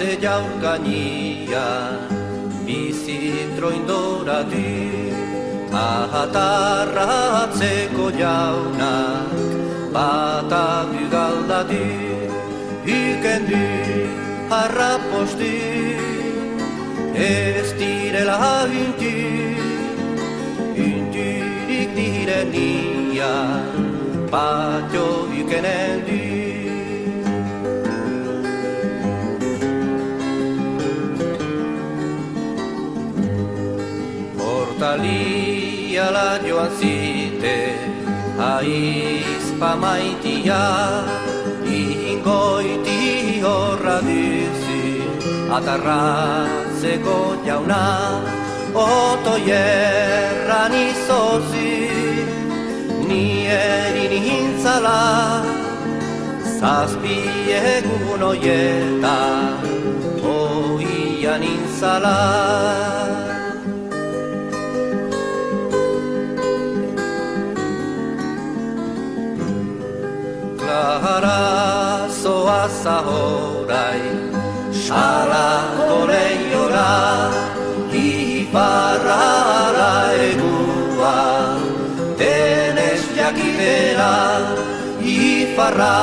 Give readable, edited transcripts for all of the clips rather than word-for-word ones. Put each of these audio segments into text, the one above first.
ze jaurkania, bizitro indora du, ahatarratzeko jaunak, bata bugalda du, huken du, harrapostu, ez direla unturik direnia, patio hukenen du. Portaliala joan zite, aizpa maitia, ingoiti horra duzu, atarratzeko jauna, otoierran izozu, ni erin hintzala, zazpi egun oietan, oian intzala. Clara zoaz ahorai, salako lehiora, iparrara egua, denez jakitera, iparra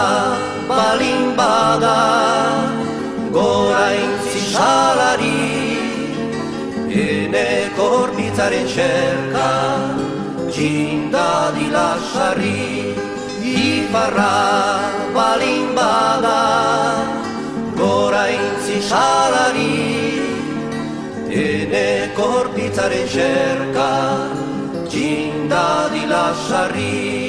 balin bada, goraintzi salari, ene korpitzaren xerka, txindadila sarri, iparra balin bada, goraintzi salari, ene korpitzaren xerka, txindadila sarri.